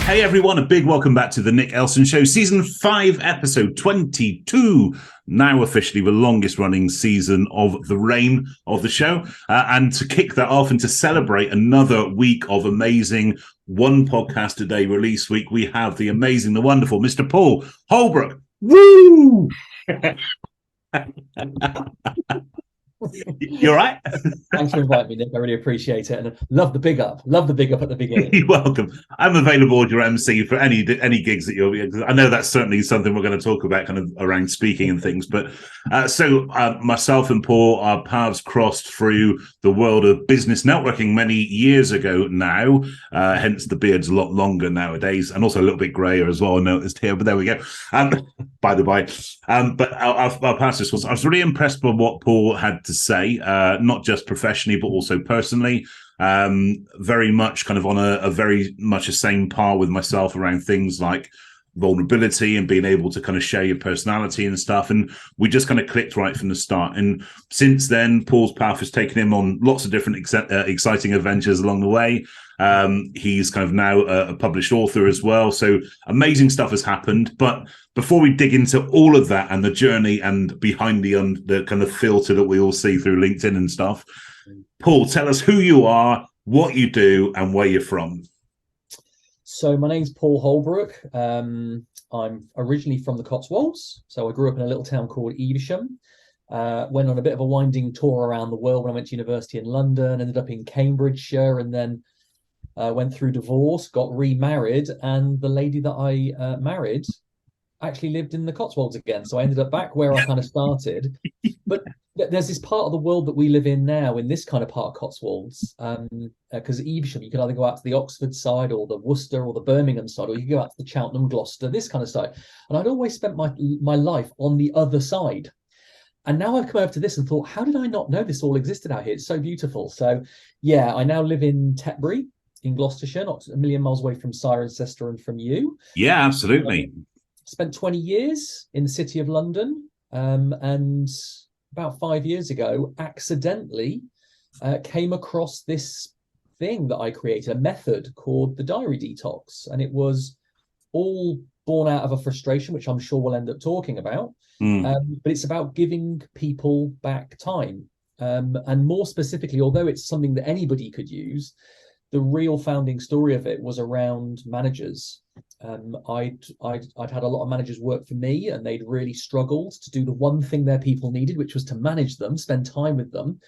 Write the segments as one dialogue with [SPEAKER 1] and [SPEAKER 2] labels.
[SPEAKER 1] Hey everyone, a big welcome back to the Nick Elston Show, Season 5, Episode 22. Now officially the longest running season of the reign of the show. And to kick that off and to celebrate another week of amazing one podcast a day release week, we have the amazing, the wonderful Mr. Paul Holbrook. Woo! You all right?
[SPEAKER 2] Thanks for inviting me, Nick. I really appreciate it. And love the big up. Love the big up at the beginning.
[SPEAKER 1] You're welcome. I'm available as your MC for any gigs that you'll be. I know that's certainly something we're going to talk about kind of around speaking and things. But so myself and Paul, our paths crossed through the world of business networking many years ago now. Hence the beard's a lot longer nowadays and also a little bit grayer as well, I noticed here. But there we go. By the by. But our paths just I was really impressed by what Paul had to say, not just professionally, but also personally. Very much kind of on a very much the same par with myself around things like vulnerability and being able to kind of share your personality and stuff. And we just kind of clicked right from the start. And since then, Paul's path has taken him on lots of different exciting adventures along the way. He's kind of now a published author as well. So amazing stuff has happened. But before we dig into all of that and the journey and behind the kind of filter that we all see through LinkedIn and stuff, Paul, tell us who you are, what you do, and where you're from.
[SPEAKER 2] So my name's Paul Holbrook. I'm originally from the Cotswolds. So I grew up in a little town called Evesham. Went on a bit of a winding tour around the world when I went to university in London, ended up in Cambridgeshire, and then went through divorce, got remarried, and the lady that I married actually lived in the Cotswolds again. So I ended up back where I kind of started. But there's this part of the world that we live in now, in this kind of part of Cotswolds, because Evesham, you can either go out to the Oxford side or the Worcester or the Birmingham side, or you can go out to the Cheltenham, Gloucester, this kind of side. And I'd always spent my life on the other side. And now I've come over to this and thought, how did I not know this all existed out here? It's so beautiful. So yeah, I now live in Tetbury in Gloucestershire, not a million miles away from Cirencester and from you.
[SPEAKER 1] Yeah, absolutely.
[SPEAKER 2] Spent 20 years in the City of London, and about 5 years ago, accidentally came across this thing that I created, a method called the Diary Detox. And it was all born out of a frustration, which I'm sure we'll end up talking about. But it's about giving people back time. And more specifically, although it's something that anybody could use, the real founding story of it was around managers. I'd had a lot of managers work for me, and they'd really struggled to do the one thing their people needed, which was to manage them, spend time with them.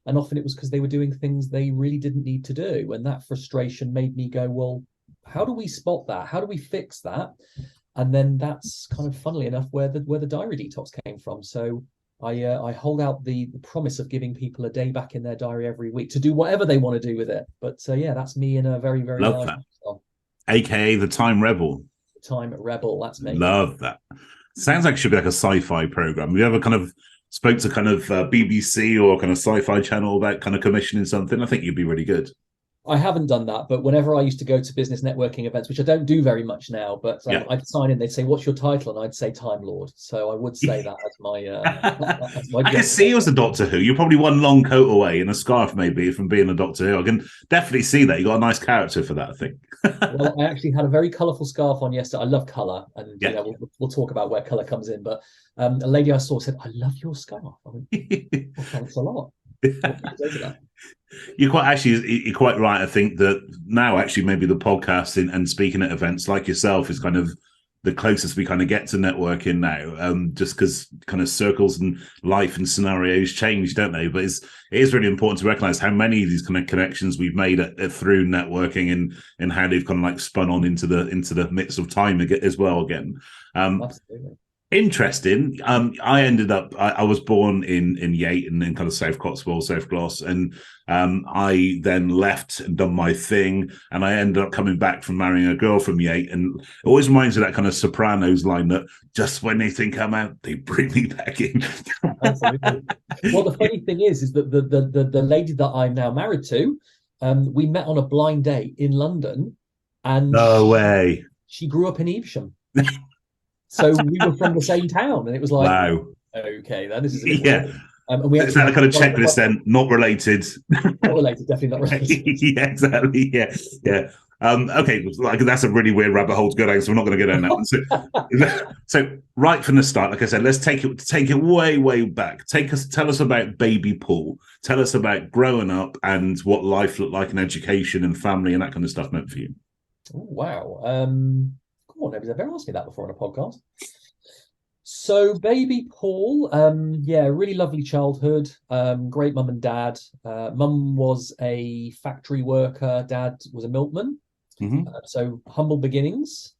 [SPEAKER 2] And often it was because they were doing things they really didn't need to do. And that frustration made me go, well, how do we spot that? How do we fix that? And then that's kind of, funnily enough, where the Diary Detox came from. So I hold out the promise of giving people a day back in their diary every week to do whatever they want to do with it. But yeah, that's me in a very, very
[SPEAKER 1] Love
[SPEAKER 2] large
[SPEAKER 1] that.
[SPEAKER 2] style.
[SPEAKER 1] AKA the Time Rebel.
[SPEAKER 2] Time Rebel, that's me.
[SPEAKER 1] Love that. Sounds like it should be like a sci-fi program. Have you ever kind of spoke to kind of BBC or kind of sci-fi channel about kind of commissioning something? I think you'd be really good.
[SPEAKER 2] I haven't done that, but whenever I used to go to business networking events, which I don't do very much now, but I'd sign in, they'd say, what's your title? And I'd say Time Lord. So I would say that as my
[SPEAKER 1] I can see you as a Doctor Who. You're probably one long coat away and a scarf maybe from being a Doctor Who. I can definitely see that. You got a nice character for that, I think.
[SPEAKER 2] Well, I actually had a very colourful scarf on yesterday. I love colour, and we'll talk about where colour comes in. But a lady I saw said, I love your scarf. I went, well, thanks a lot.
[SPEAKER 1] You're quite right. I think that now actually maybe the podcast and speaking at events like yourself is kind of the closest we kind of get to networking now, just because kind of circles and life and scenarios change, don't they? But it is really important to recognize how many of these kind of connections we've made through networking and how they've kind of like spun on into the midst of time as well again.
[SPEAKER 2] Absolutely.
[SPEAKER 1] Interesting. I was born in Yate and in kind of South Cotswolds, South Gloss, and I then left and done my thing, and I ended up coming back from marrying a girl from Yate, and it always reminds me of that kind of Sopranos line that just when they think I'm out, they bring me back in.
[SPEAKER 2] Absolutely. Well, the funny thing is that the lady that I'm now married to, we met on a blind date in London, and
[SPEAKER 1] no way.
[SPEAKER 2] She grew up in Evesham. So we were from the same town, and it was like, wow, okay, this is a bit weird. And we
[SPEAKER 1] is that a kind of checklist then? Not related.
[SPEAKER 2] Not related, definitely not related.
[SPEAKER 1] Yeah, exactly. Yeah. Okay, like that's a really weird rabbit hole to go down, so we're not going to go down that one. So right from the start, like I said, let's take it way, way back. Tell us about baby Paul. Tell us about growing up and what life looked like in education and family and that kind of stuff meant for you.
[SPEAKER 2] Oh, wow. Come on, nobody's ever asked me that before on a podcast. So baby Paul, yeah, really lovely childhood. Great mum and dad. Mum was a factory worker, dad was a milkman.
[SPEAKER 1] Mm-hmm.
[SPEAKER 2] So humble beginnings.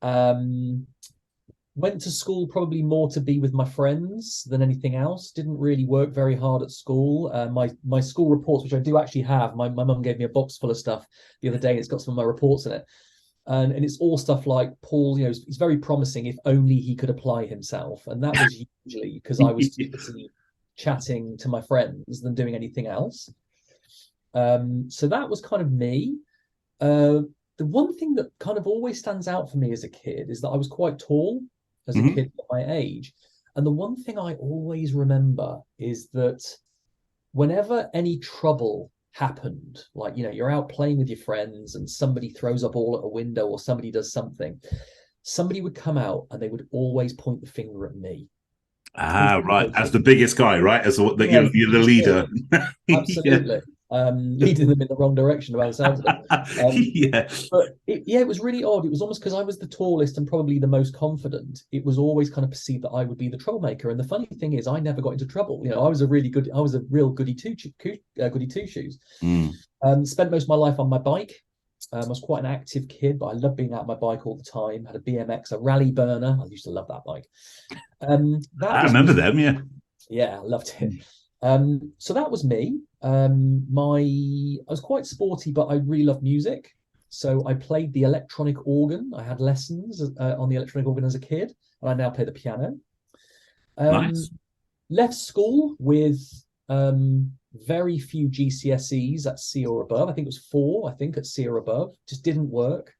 [SPEAKER 2] Went to school probably more to be with my friends than anything else. Didn't really work very hard at school. My school reports, which I do actually have, my mum gave me a box full of stuff the other day, and it's got some of my reports in it. And it's all stuff like Paul, he's very promising if only he could apply himself. And that was usually because I was too busy chatting to my friends than doing anything else. So that was kind of me. The one thing that kind of always stands out for me as a kid is that I was quite tall as a kid at my age. And the one thing I always remember is that whenever any trouble happened, like, you're out playing with your friends and somebody throws a ball at a window or somebody does something, somebody would come out and they would always point the finger at me.
[SPEAKER 1] Right. As the biggest guy, right? You're the leader.
[SPEAKER 2] Absolutely. Leading them in the wrong direction by the sounds of it.
[SPEAKER 1] Yeah.
[SPEAKER 2] But it was really odd. It was almost because I was the tallest and probably the most confident. It was always kind of perceived that I would be the troublemaker. And the funny thing is, I never got into trouble. I was a real goody two shoes. Spent most of my life on my bike. I was quite an active kid, but I loved being out on my bike all the time. Had a BMX, a rally burner. I used to love that bike.
[SPEAKER 1] I remember them, yeah.
[SPEAKER 2] Yeah, I loved it. So that was me. I was quite sporty, but I really loved music. So I played the electronic organ. I had lessons on the electronic organ as a kid, and I now play the piano.
[SPEAKER 1] Nice.
[SPEAKER 2] Left school with very few GCSEs at C or above. I think it was 4, at C or above. Just didn't work.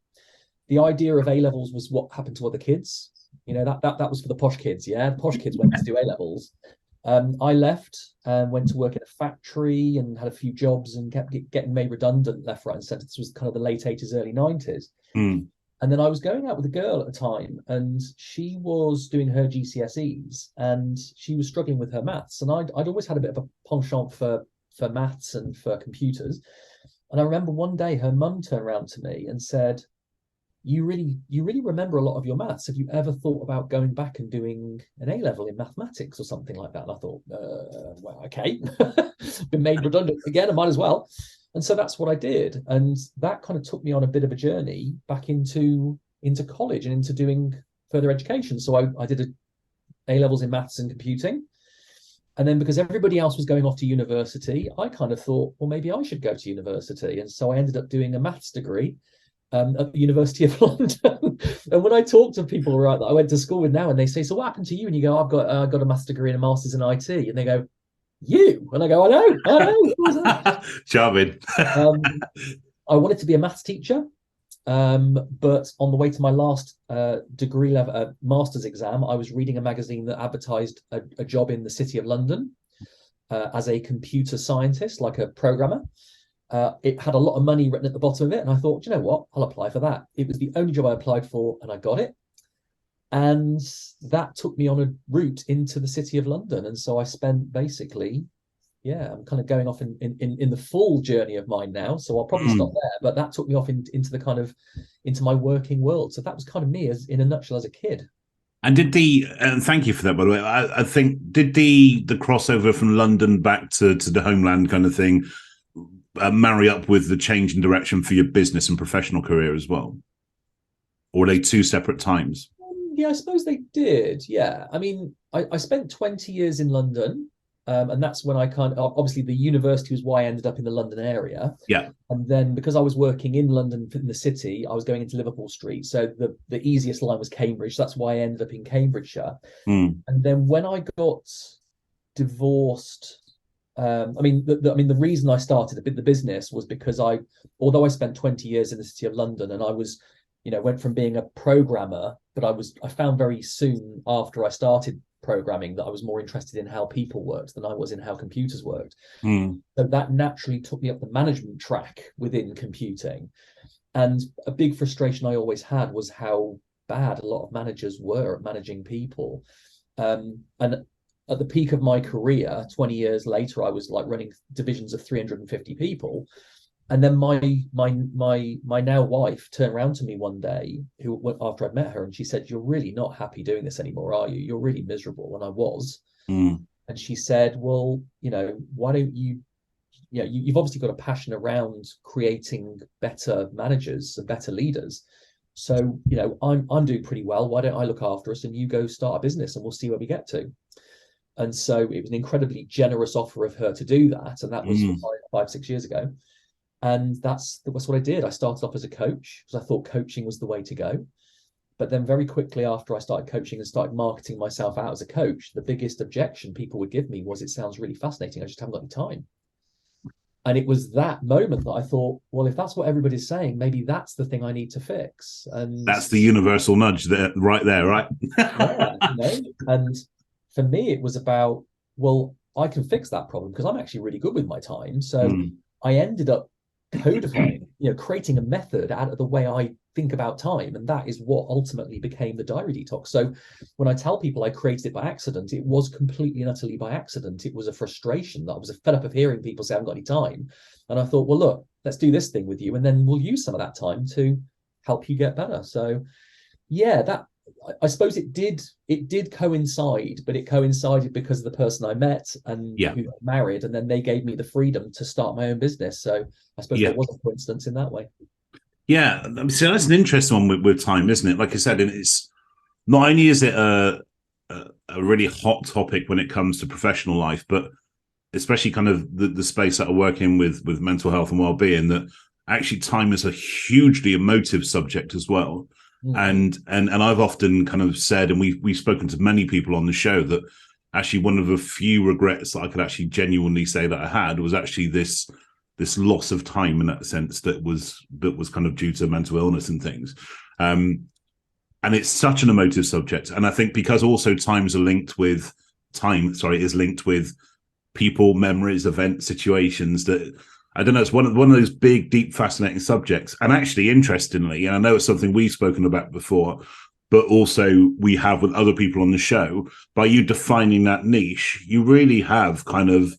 [SPEAKER 2] The idea of A levels was what happened to other kids. That was for the posh kids. Yeah, the posh kids went to do A levels. I left and went to work in a factory and had a few jobs and kept getting made redundant left, right, and centre. This was kind of the late 80s, early 90s. And then I was going out with a girl at the time, and she was doing her GCSEs, and she was struggling with her maths. And I'd always had a bit of a penchant for maths and for computers. And I remember one day her mum turned around to me and said, you really remember a lot of your maths. Have you ever thought about going back and doing an A level in mathematics or something like that? And I thought, well, okay, been made redundant again, I might as well. And so that's what I did. And that kind of took me on a bit of a journey back into college and into doing further education. So I did A levels in maths and computing. And then because everybody else was going off to university, I kind of thought, well, maybe I should go to university. And so I ended up doing a maths degree at the University of London. And when I talk to people that I went to school with now, and they say, so what happened to you? And you go, I've got a master's degree and a master's in IT. And they go, you? And I go, I know.
[SPEAKER 1] Charming.
[SPEAKER 2] I wanted to be a maths teacher. But on the way to my last degree level master's exam, I was reading a magazine that advertised a job in the City of London as a computer scientist, like a programmer. It had a lot of money written at the bottom of it, and I thought, you know what, I'll apply for that. It was the only job I applied for, and I got it. And that took me on a route into the City of London. And so I spent basically, I'm kind of going off in the full journey of mine now. So I'll probably stop there. But that took me off into my working world. So that was kind of me in a nutshell as a kid.
[SPEAKER 1] And and thank you for that, by the way. I think, did the crossover from London back to the homeland kind of thing marry up with the change in direction for your business and professional career as well? Or are they two separate times?
[SPEAKER 2] Yeah, I suppose they did. Yeah. I mean, I spent 20 years in London. And that's when I obviously the university was why I ended up in the London area.
[SPEAKER 1] Yeah.
[SPEAKER 2] And then because I was working in London in the city, I was going into Liverpool Street. So the easiest line was Cambridge. That's why I ended up in Cambridgeshire. And then when I got divorced, the reason I started the business was because although I spent 20 years in the City of London, and I was, went from being a programmer, but I found very soon after I started programming that I was more interested in how people worked than I was in how computers worked. So that naturally took me up the management track within computing. And a big frustration I always had was how bad a lot of managers were at managing people. And at the peak of my career, 20 years later, I was like running divisions of 350 people. And then my now wife turned around to me one day, after I'd met her, and she said, "You're really not happy doing this anymore, are you? You're really miserable." And I was. And she said, "Well, why don't you've obviously got a passion around creating better managers and better leaders. So, I'm doing pretty well. Why don't I look after us and you go start a business and we'll see where we get to?" And so it was an incredibly generous offer of her to do that. And that was 5-6 years ago. And that's what I did. I started off as a coach because I thought coaching was the way to go. But then very quickly after I started coaching and started marketing myself out as a coach, the biggest objection people would give me was, "It sounds really fascinating. I just haven't got any time." And it was that moment that I thought, well, if that's what everybody's saying, maybe that's the thing I need to fix. And
[SPEAKER 1] that's the universal nudge there, right?
[SPEAKER 2] Yeah, and for me, it was about, well, I can fix that problem because I'm actually really good with my time. So I ended up codifying, creating a method out of the way I think about time. And that is what ultimately became the Diary Detox. So when I tell people I created it by accident, it was completely and utterly by accident. It was a frustration that I was fed up of hearing people say I haven't got any time. And I thought, well, look, let's do this thing with you. And then we'll use some of that time to help you get better. So yeah, that, I suppose it did coincide, but it coincided because of the person I met and who got married, and then they gave me the freedom to start my own business. So I suppose there was a coincidence in that way.
[SPEAKER 1] Yeah, so that's an interesting one with time, isn't it? Like I said, and it's not only is it a really hot topic when it comes to professional life, but especially kind of the space that I work in with mental health and well-being, that actually time is a hugely emotive subject as well. And I've often kind of said, and we've spoken to many people on the show, that actually one of the few regrets that I could actually genuinely say that I had was actually this loss of time, in that sense, that was kind of due to mental illness and things. And it's such an emotive subject. And I think because also is linked with people, memories, events, situations, that I don't know, it's one of those big, deep, fascinating subjects. And actually, interestingly, and I know it's something we've spoken about before, but also we have with other people on the show, by you defining that niche, you really have kind of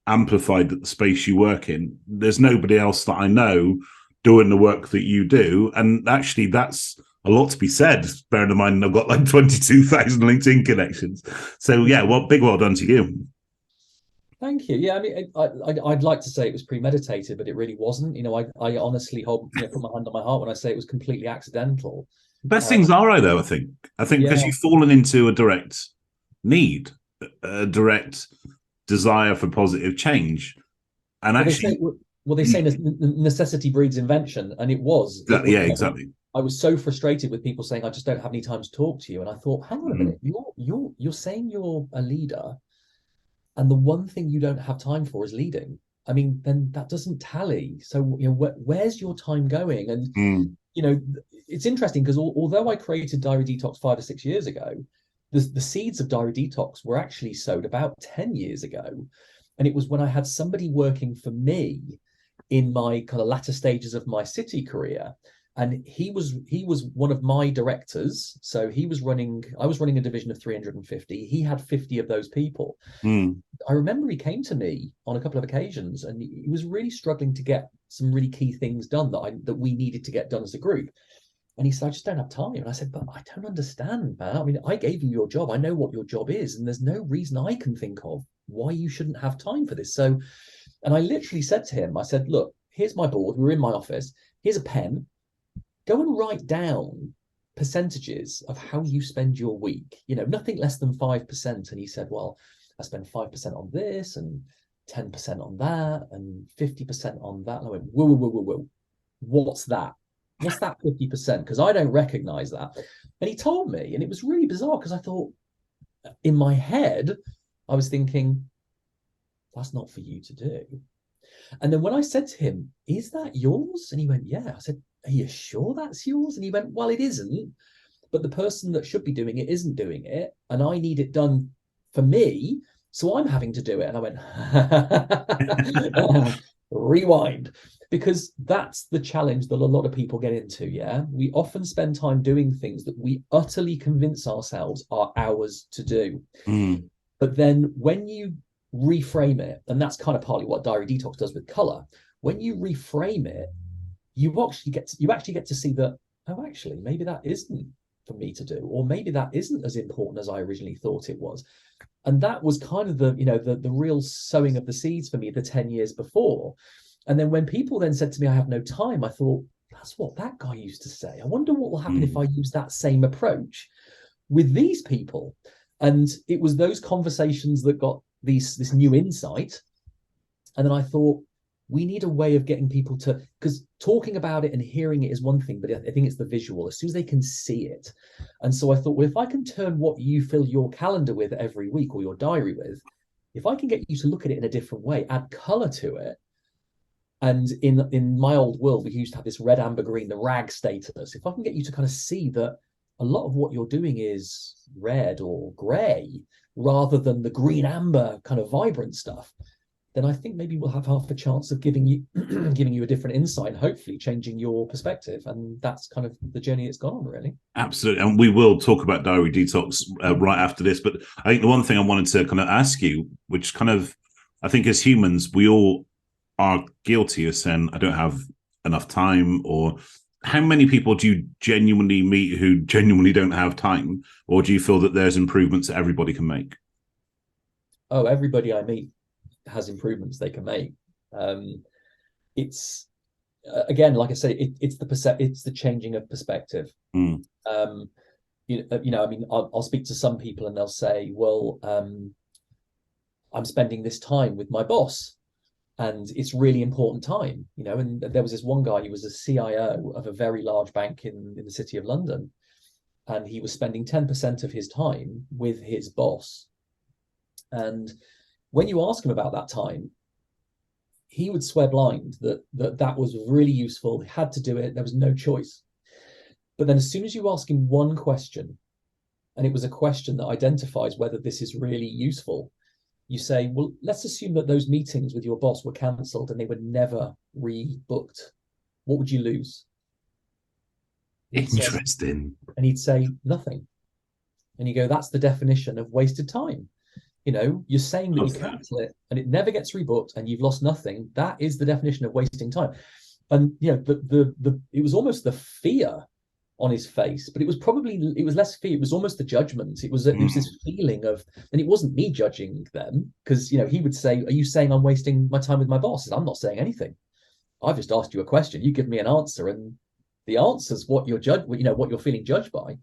[SPEAKER 1] amplified the space you work in. There's nobody else that I know doing the work that you do. And actually, that's a lot to be said, bearing in mind I've got like 22,000 LinkedIn connections. So yeah, big well done to you.
[SPEAKER 2] Thank you. Yeah, I mean, I'd like to say it was premeditated, but it really wasn't. I honestly put my hand on my heart when I say it was completely accidental.
[SPEAKER 1] Best things are, though, I think because you've fallen into a direct need, a direct desire for positive change. And
[SPEAKER 2] they say necessity breeds invention, and it was.
[SPEAKER 1] Exactly.
[SPEAKER 2] I was so frustrated with people saying, "I just don't have any time to talk to you," and I thought, hang on a minute, you're saying you're a leader, and the one thing you don't have time for is leading. I mean, then that doesn't tally. So, where's your time going? And, it's interesting because although I created Diary Detox 5 or 6 years ago, the seeds of Diary Detox were actually sowed about 10 years ago. And it was when I had somebody working for me in my kind of latter stages of my city career. And he was one of my directors. So I was running a division of 350. He had 50 of those people. I remember he came to me on a couple of occasions and he was really struggling to get some really key things done that we needed to get done as a group. And he said, "I just don't have time." And I said, "But I don't understand, man. I mean, I gave you your job. I know what your job is. And there's no reason I can think of why you shouldn't have time for this." So, and I literally said to him, I said, "Look, here's my board. We're in my office. Here's a pen. Go and write down percentages of how you spend your week, nothing less than 5%. And he said, "Well, I spend 5% on this and 10% on that and 50% on that." And I went, whoa. What's that? What's that 50%? Because I don't recognize that. And he told me, and it was really bizarre because I thought, in my head, I was thinking, that's not for you to do. And then when I said to him, "Is that yours?" And he went, "Yeah." I said, "Are you sure that's yours?" And he went, "Well, it isn't, but the person that should be doing it isn't doing it. And I need it done for me. So I'm having to do it." And I went, rewind. because that's the challenge that a lot of people get into. Yeah, we often spend time doing things that we utterly convince ourselves are ours to do. But then when you reframe it, and that's kind of partly what Diary Detox does with color, when you reframe it, you actually get to see that, oh, actually, maybe that isn't for me to do, or maybe that isn't as important as I originally thought it was. And that was kind of the real sowing of the seeds for me the 10 years before. And then when people then said to me, I have no time, I thought, that's what that guy used to say. I wonder what will happen if I use that same approach with these people. And it was those conversations that got this new insight. And then I thought, we need a way of getting people to, because talking about it and hearing it is one thing, but I think it's the visual, as soon as they can see it. And so I thought, well, if I can turn what you fill your calendar with every week, or your diary with, if I can get you to look at it in a different way, add color to it. And in my old world, we used to have this red, amber, green, the rag status. If I can get you to kind of see that a lot of what you're doing is red or gray, rather than the green, amber kind of vibrant stuff, then I think maybe we'll have half a chance of giving you a different insight, and hopefully changing your perspective. And that's kind of the journey it's gone on, really.
[SPEAKER 1] Absolutely. And we will talk about Diary Detox right after this. But I think the one thing I wanted to kind of ask you, which kind of, I think as humans, we all are guilty of saying, I don't have enough time, or how many people do you genuinely meet who genuinely don't have time? Or do you feel that there's improvements that everybody can make?
[SPEAKER 2] Oh, everybody I meet has improvements they can make. It's again, like I say, it's the changing of perspective. I mean, I'll speak to some people and they'll say, well, I'm spending this time with my boss, and it's really important time, and there was this one guy, he was a CIO of a very large bank in the city of London, and he was spending 10% of his time with his boss. And when you ask him about that time, he would swear blind that was really useful. He had to do it. There was no choice. But then as soon as you ask him one question, and it was a question that identifies whether this is really useful, you say, well, let's assume that those meetings with your boss were cancelled and they were never rebooked. What would you lose?
[SPEAKER 1] Interesting.
[SPEAKER 2] And he'd say, nothing. And you go, that's the definition of wasted time. You're saying that you cancel it and it never gets rebooked and you've lost nothing. That is the definition of wasting time. And it was almost the fear on his face, but it was less fear. It was almost the judgment. It was this feeling of, and it wasn't me judging them, because he would say, are you saying I'm wasting my time with my boss? And I'm not saying anything. I've just asked you a question. You give me an answer, and the answer's what you're what you're feeling judged by.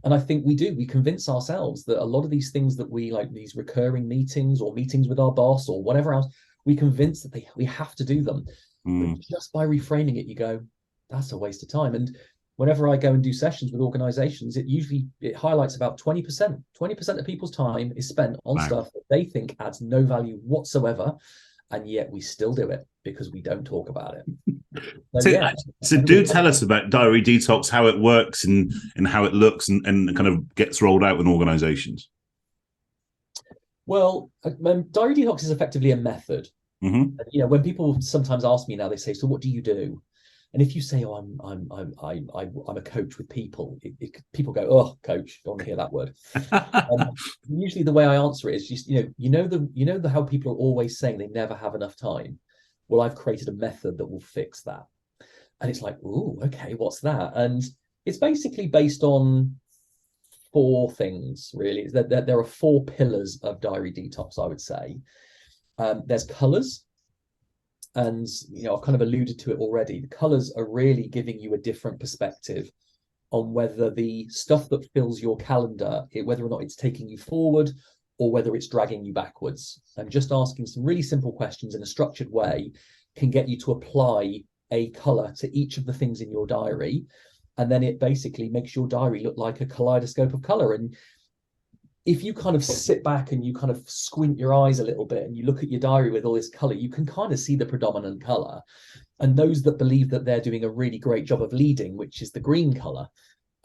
[SPEAKER 2] And I think we convince ourselves that a lot of these things that we like, these recurring meetings or meetings with our boss or whatever else, we convince that we have to do them. But just by reframing it, you go, that's a waste of time. And whenever I go and do sessions with organizations, it highlights about 20%. 20% of people's time is spent on stuff that they think adds no value whatsoever. And yet we still do it because we don't talk about it.
[SPEAKER 1] So do tell us about Diary Detox, how it works and how it looks and kind of gets rolled out in organizations.
[SPEAKER 2] Well, Diary Detox is effectively a method. When people sometimes ask me now, they say, so what do you do? And if you say, oh, I'm a coach with people, people go, oh, coach, don't want to hear that word. Usually the way I answer it is just, how people are always saying they never have enough time. Well, I've created a method that will fix that. And it's like, oh, okay, what's that? And it's basically based on 4 things, really. There are 4 pillars of Diary Detox, I would say. There's colors. And, I've kind of alluded to it already. The colors are really giving you a different perspective on whether the stuff that fills your calendar, whether or not it's taking you forward or whether it's dragging you backwards. And just asking some really simple questions in a structured way can get you to apply a color to each of the things in your diary. And then it basically makes your diary look like a kaleidoscope of color. And if you kind of sit back and you kind of squint your eyes a little bit and you look at your diary with all this color, you can kind of see the predominant color. And those that believe that they're doing a really great job of leading, which is the green color,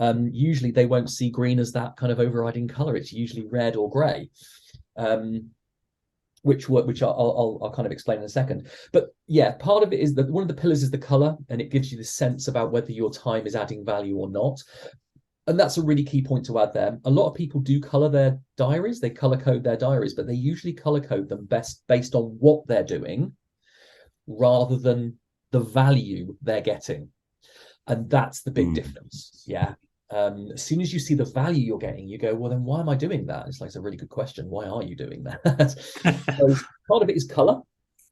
[SPEAKER 2] usually they won't see green as that kind of overriding color. It's usually red or gray. which I'll kind of explain in a second. But yeah, part of it is that one of the pillars is the color, and it gives you the sense about whether your time is adding value or not. And that's a really key point to add there. A lot of people do color their diaries, they color code their diaries, but they usually color code them best based on what they're doing rather than the value they're getting. And that's the big difference. Yeah. As soon as you see the value you're getting, you go, well, then why am I doing that? It's like, it's a really good question. Why are you doing that? So part of it is color.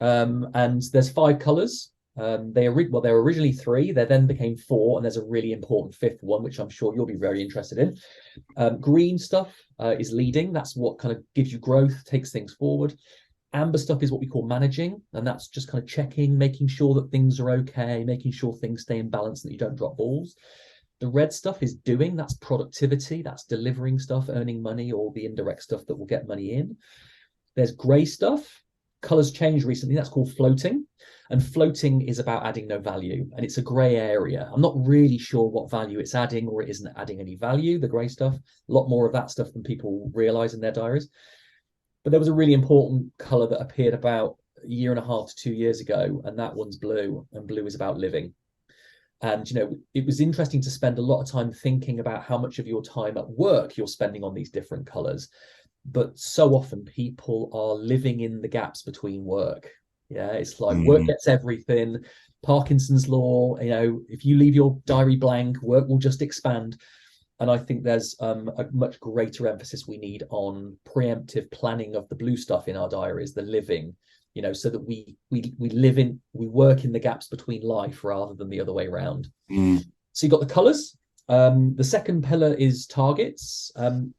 [SPEAKER 2] And there's 5 colors. They were originally 3. They then became 4, and there's a really important 5th one, which I'm sure you'll be very interested in. Green stuff is leading. That's what kind of gives you growth, takes things forward. Amber stuff is what we call managing, and that's just kind of checking, making sure that things are okay, making sure things stay in balance, and that you don't drop balls. The red stuff is doing. That's productivity. That's delivering stuff, earning money, or the indirect stuff that will get money in. There's gray stuff. Colors changed recently. That's called floating. And floating is about adding no value. And it's a gray area. I'm not really sure what value it's adding, or it isn't adding any value, the gray stuff. A lot more of that stuff than people realize in their diaries. But there was a really important color that appeared about a year and a half to 2 years ago. And that one's blue. And blue is about living. And, you know, it was interesting to spend a lot of time thinking about how much of your time at work you're spending on these different colors. But so often people are living in the gaps between work. Yeah, it's like work gets everything. Parkinson's law, you know, if you leave your diary blank, work will just expand. And I think there's a much greater emphasis we need on preemptive planning of the blue stuff in our diaries, the living, you know, so that we work in the gaps between life rather than the other way around. So you've got the colors. The second pillar is targets.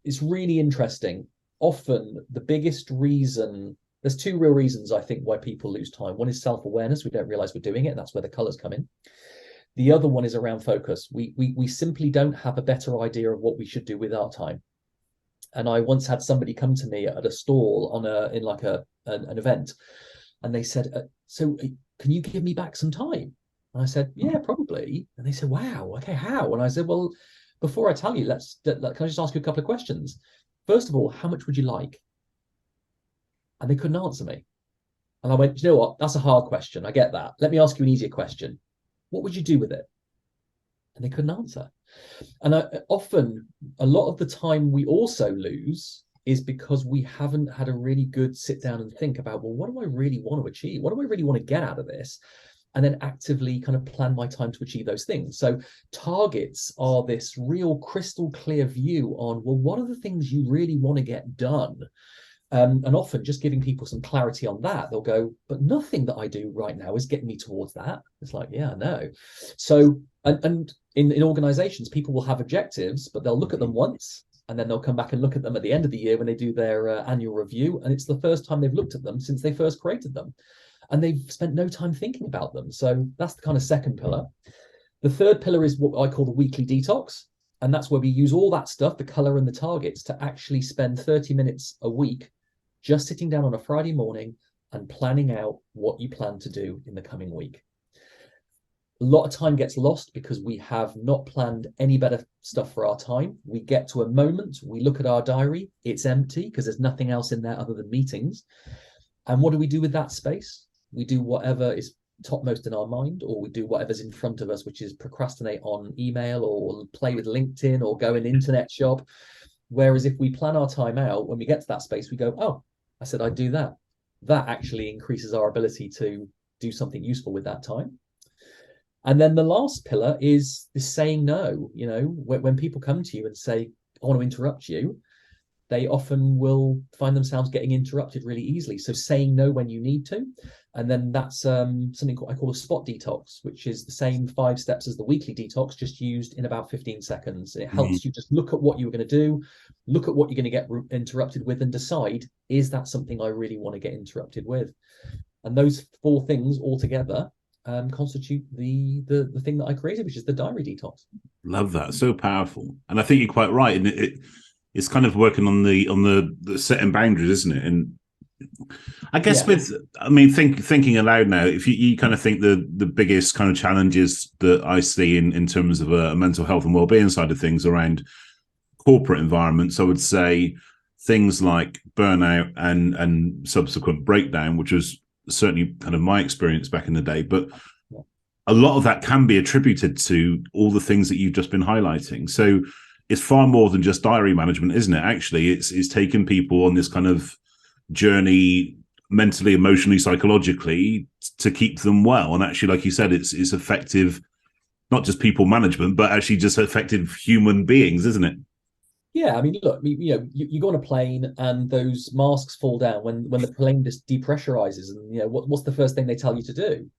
[SPEAKER 2] It's really interesting. Often the biggest reason, there's 2 real reasons I think why people lose time. One is self-awareness. We don't realize we're doing it, and that's where the colors come in. The other one is around focus. We simply don't have a better idea of what we should do with our time. And I once had somebody come to me at a stall in an event, and they said, so can you give me back some time? And I said, yeah, probably. And they said, wow, okay, how? And I said, well, before I tell you, can I just ask you a couple of questions? First of all, how much would you like? And they couldn't answer me. And I went, you know what? That's a hard question. I get that. Let me ask you an easier question. What would you do with it? And they couldn't answer. And often, a lot of the time we also lose is because we haven't had a really good sit down and think about, well, what do I really want to achieve? What do I really want to get out of this? And then actively kind of plan my time to achieve those things. So targets are this real crystal clear view on, well, what are the things you really want to get done? And often just giving people some clarity on that, they'll go, but nothing that I do right now is getting me towards that. It's like, yeah, I know. So, and in organizations, people will have objectives, but they'll look at them once, and then they'll come back and look at them at the end of the year when they do their annual review. And it's the first time they've looked at them since they first created them. And they've spent no time thinking about them. So that's the kind of second pillar. The third pillar is what I call the weekly detox. And that's where we use all that stuff, the color and the targets, to actually spend 30 minutes a week just sitting down on a Friday morning and planning out what you plan to do in the coming week. A lot of time gets lost because we have not planned any better stuff for our time. We get to a moment, we look at our diary, it's empty because there's nothing else in there other than meetings. And what do we do with that space? We do whatever is topmost in our mind, or we do whatever's in front of us, which is procrastinate on email or play with LinkedIn or go in internet shop. Whereas if we plan our time out, when we get to that space, we go, oh, I said I'd do that. That actually increases our ability to do something useful with that time. And then the last pillar is this saying no. You know, when people come to you and say, I want to interrupt you, they often will find themselves getting interrupted really easily. So saying no when you need to. And then that's something I call a spot detox, which is the same 5 steps as the weekly detox, just used in about 15 seconds. It helps you just look at what you were going to do, look at what you're going to get interrupted with, and decide, is that something I really want to get interrupted with? And those 4 things all together constitute the thing that I created, which is the diary detox.
[SPEAKER 1] Love that. So powerful. And I think you're quite right. And it's kind of working on the setting boundaries, isn't it? And I guess thinking aloud now, if you kind of think the biggest kind of challenges that I see in terms of a mental health and wellbeing side of things around corporate environments, I would say things like burnout and subsequent breakdown, which was certainly kind of my experience back in the day. But a lot of that can be attributed to all the things that you've just been highlighting. So it's far more than just diary management, isn't it? Actually, it's taking people on this kind of journey mentally, emotionally, psychologically to keep them well. And actually, like you said, it's effective, not just people management, but actually just effective human beings, isn't it?
[SPEAKER 2] Yeah, I mean, look, you go on a plane and those masks fall down when the plane just depressurizes, and what's the first thing they tell you to do?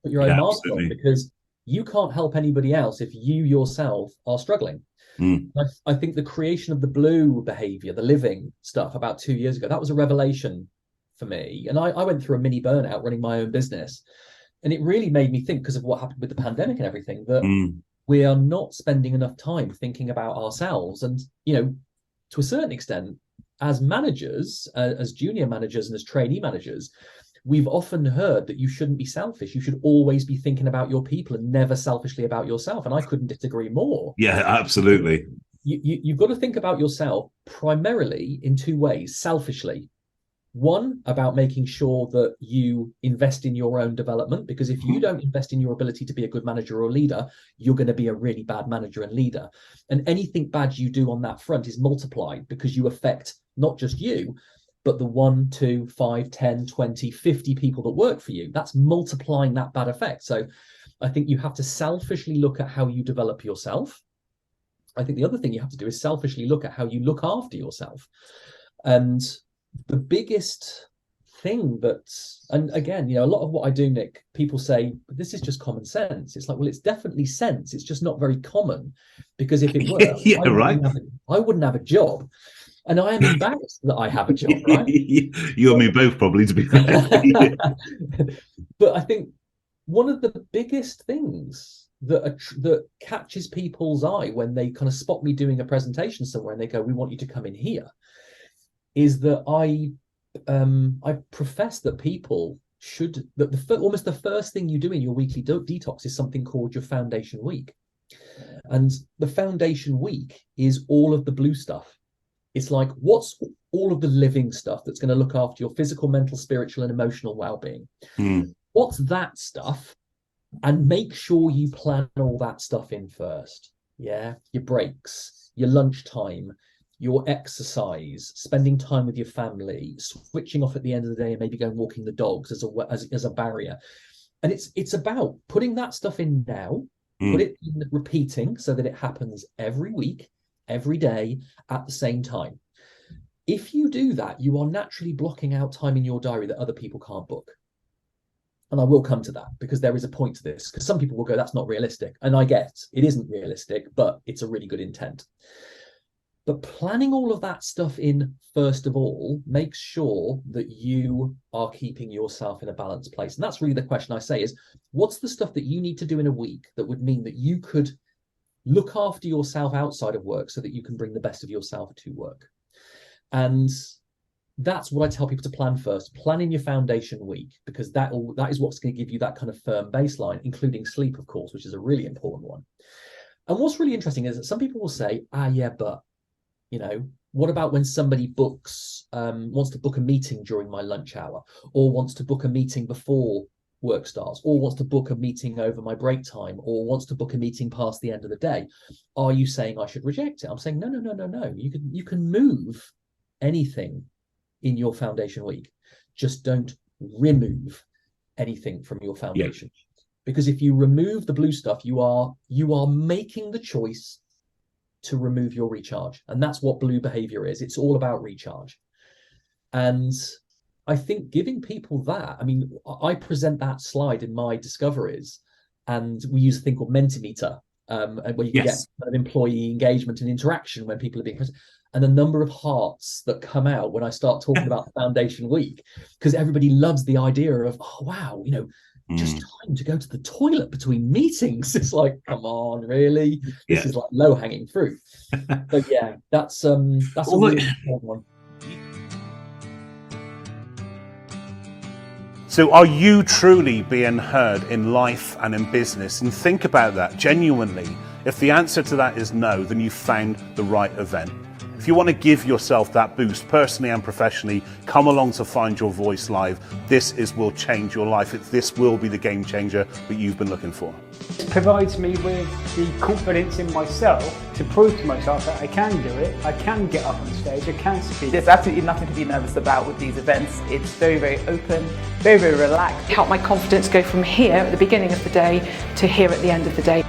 [SPEAKER 2] Put your own mask on, because you can't help anybody else if you yourself are struggling. I think the creation of the blue behavior, the living stuff, about 2 years ago, that was a revelation for me. And I went through a mini burnout running my own business, and it really made me think, because of what happened with the pandemic and everything, that we are not spending enough time thinking about ourselves. And to a certain extent, as managers, as junior managers and as trainee managers, we've often heard that you shouldn't be selfish. You should always be thinking about your people and never selfishly about yourself. And I couldn't disagree more.
[SPEAKER 1] Yeah, absolutely.
[SPEAKER 2] You've got to think about yourself primarily in two ways. Selfishly, one, about making sure that you invest in your own development, because if you don't invest in your ability to be a good manager or leader, you're going to be a really bad manager and leader. And anything bad you do on that front is multiplied, because you affect not just you, but the 1, 2, 5, 10, 20, 50 people that work for you. That's multiplying that bad effect. So I think you have to selfishly look at how you develop yourself. I think the other thing you have to do is selfishly look at how you look after yourself. And the biggest thing and again, a lot of what I do, Nick, people say, this is just common sense. It's like, well, it's definitely sense. It's just not very common, because if it were, I wouldn't have a job. And I am embarrassed that I have a job, right?
[SPEAKER 1] You and me both, probably, to be fair.
[SPEAKER 2] But I think one of the biggest things that catches people's eye when they kind of spot me doing a presentation somewhere and they go, we want you to come in here, is that I profess that people should, that almost the first thing you do in your weekly detox is something called your foundation week. And the foundation week is all of the blue stuff. It's like, what's all of the living stuff that's going to look after your physical, mental, spiritual, and emotional well-being? What's that stuff? And make sure you plan all that stuff in first. Yeah, your breaks, your lunchtime, your exercise, spending time with your family, switching off at the end of the day and maybe going walking the dogs as a barrier. And it's about putting that stuff in now, put it in repeating so that it happens every week, every day at the same time. If you do that, you are naturally blocking out time in your diary that other people can't book. And I will come to that, because there is a point to this, because some people will go, that's not realistic. And I get it isn't realistic, but it's a really good intent. But planning all of that stuff in, first of all, makes sure that you are keeping yourself in a balanced place. And that's really the question I say is, what's the stuff that you need to do in a week that would mean that you could look after yourself outside of work so that you can bring the best of yourself to work? And that's what I tell people to plan first. Plan in your foundation week, because that is what's going to give you that kind of firm baseline, including sleep, of course, which is a really important one. And what's really interesting is that some people will say, yeah, but, what about when somebody wants to book a meeting during my lunch hour, or wants to book a meeting before work starts, or wants to book a meeting over my break time, or wants to book a meeting past the end of the day? Are you saying I should reject it? I'm saying, no. You can move anything in your foundation week. Just don't remove anything from your foundation. Yeah. Because if you remove the blue stuff, you are making the choice to remove your recharge. And that's what blue behavior is. It's all about recharge. And I think giving people that, I present that slide in my discoveries, and we use a thing called Mentimeter, where you can get employee engagement and interaction when people are being present. And the number of hearts that come out when I start talking about the foundation week, because everybody loves the idea of, oh, wow, just time to go to the toilet between meetings. It's like, come on, really? This is like low-hanging fruit. So yeah, that's a really important one.
[SPEAKER 1] So are you truly being heard in life and in business? And think about that genuinely. If the answer to that is no, then you've found the right event. If you want to give yourself that boost personally and professionally, come along to Find Your Voice Live. This will change your life. This will be the game changer that you've been looking for.
[SPEAKER 3] It provides me with the confidence in myself to prove to myself that I can do it, I can get up on stage, I can speak.
[SPEAKER 4] There's absolutely nothing to be nervous about with these events. It's very, very open, very, very relaxed.
[SPEAKER 5] Help my confidence go from here at the beginning of the day to here at the end of the day.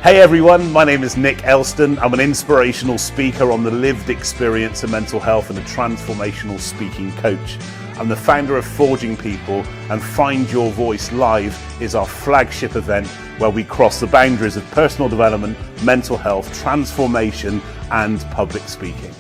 [SPEAKER 1] Hey everyone, my name is Nick Elston. I'm an inspirational speaker on the lived experience of mental health and a transformational speaking coach. I'm the founder of Forging People, and Find Your Voice Live is our flagship event where we cross the boundaries of personal development, mental health, transformation and public speaking.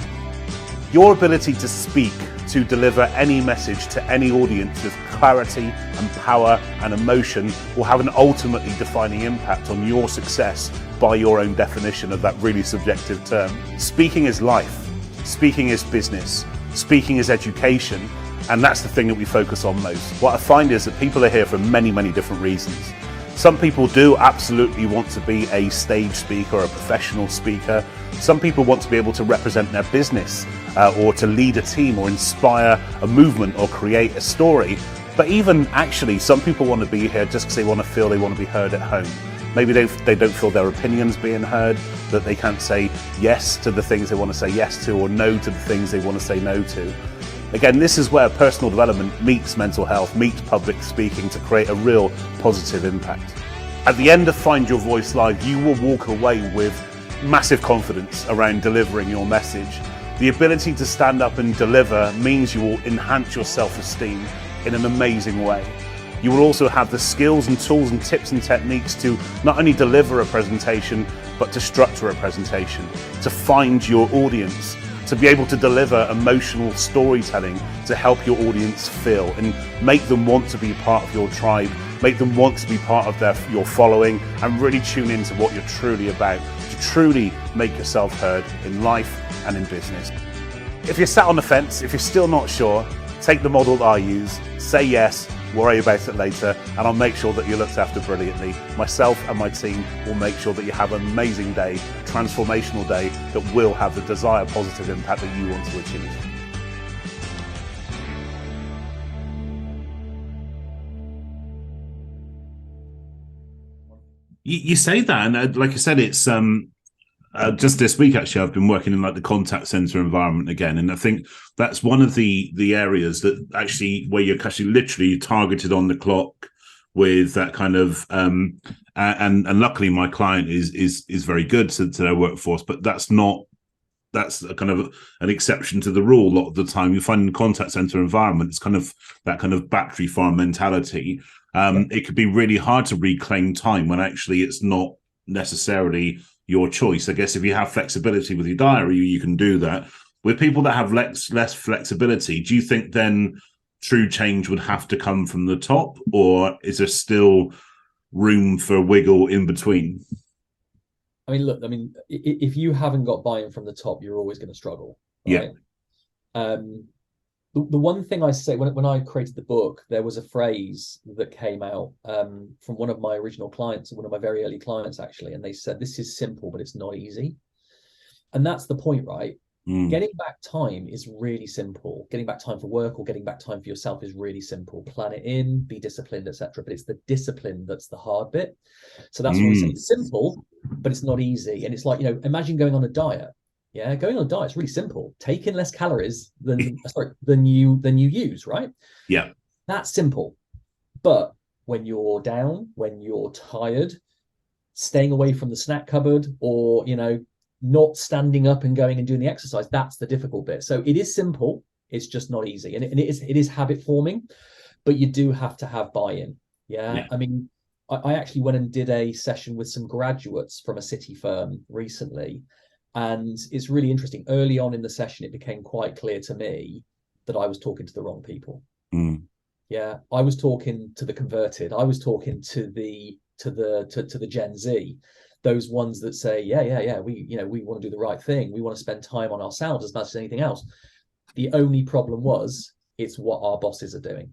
[SPEAKER 1] Your ability to speak, to deliver any message to any audience with clarity and power and emotion will have an ultimately defining impact on your success by your own definition of that really subjective term. Speaking is life, speaking is business, speaking is education, and that's the thing that we focus on most. What I find is that people are here for many, many different reasons. Some people do absolutely want to be a stage speaker or a professional speaker. Some people want to be able to represent their business or to lead a team or inspire a movement or create a story. But even actually, some people want to be here just because they want to feel they want to be heard at home. Maybe they don't feel their opinions being heard, that they can't say yes to the things they want to say yes to or no to the things they want to say no to. Again, this is where personal development meets mental health, meets public speaking to create a real positive impact. At the end of Find Your Voice Live, you will walk away with massive confidence around delivering your message. The ability to stand up and deliver means you will enhance your self-esteem in an amazing way. You will also have the skills and tools and tips and techniques to not only deliver a presentation, but to structure a presentation, to find your audience, to be able to deliver emotional storytelling to help your audience feel and make them want to be part of your tribe, make them want to be part of your following, and really tune into what you're truly about, to truly make yourself heard in life and in business. If you're sat on the fence, if you're still not sure, take the model that I use, say yes, worry about it later, and I'll make sure that you're looked after brilliantly. Myself and my team will make sure that you have an amazing day, transformational day that will have the desired positive impact that you want to achieve. You say that, and like I said, it's just this week actually I've been working in like the contact center environment again, and I think that's one of the areas that actually where you're actually literally targeted on the clock with that kind of and luckily my client is very good to their workforce, but that's a kind of an exception to the rule. A lot of the time you find in the contact center environment it's kind of that kind of battery farm mentality. It could be really hard to reclaim time when actually it's not necessarily your choice. I guess if you have flexibility with your diary, you can do that. With people that have less flexibility, do you think then true change would have to come from the top, or is there still room for wiggle in between?
[SPEAKER 2] I mean, look, if you haven't got buy-in from the top, you're always going to struggle. Right? Yeah. The one thing I say when I created the book, there was a phrase that came out from one of my original clients, one of my very early clients actually, and they said, "This is simple, but it's not easy." And that's the point, right? Getting back time is really simple. Getting back time for work or getting back time for yourself is really simple. Plan it in, be disciplined, etc. But it's the discipline that's the hard bit. So that's why we say it's simple, but it's not easy. And it's like, imagine going on a diet. Yeah, going on a diet is really simple. Take in less calories than you use, right?
[SPEAKER 1] Yeah.
[SPEAKER 2] That's simple. But when you're down, when you're tired, staying away from the snack cupboard, or not standing up and going and doing the exercise, that's the difficult bit. So it is simple, it's just not easy. And it is habit forming, but you do have to have buy-in. Yeah. I mean, I actually went and did a session with some graduates from a city firm recently. And it's really interesting. Early on in the session, it became quite clear to me that I was talking to the wrong people. Yeah, I was talking to the converted. I was talking to the Gen Z, those ones that say, yeah, we want to do the right thing. We want to spend time on ourselves as much as anything else. The only problem was it's what our bosses are doing,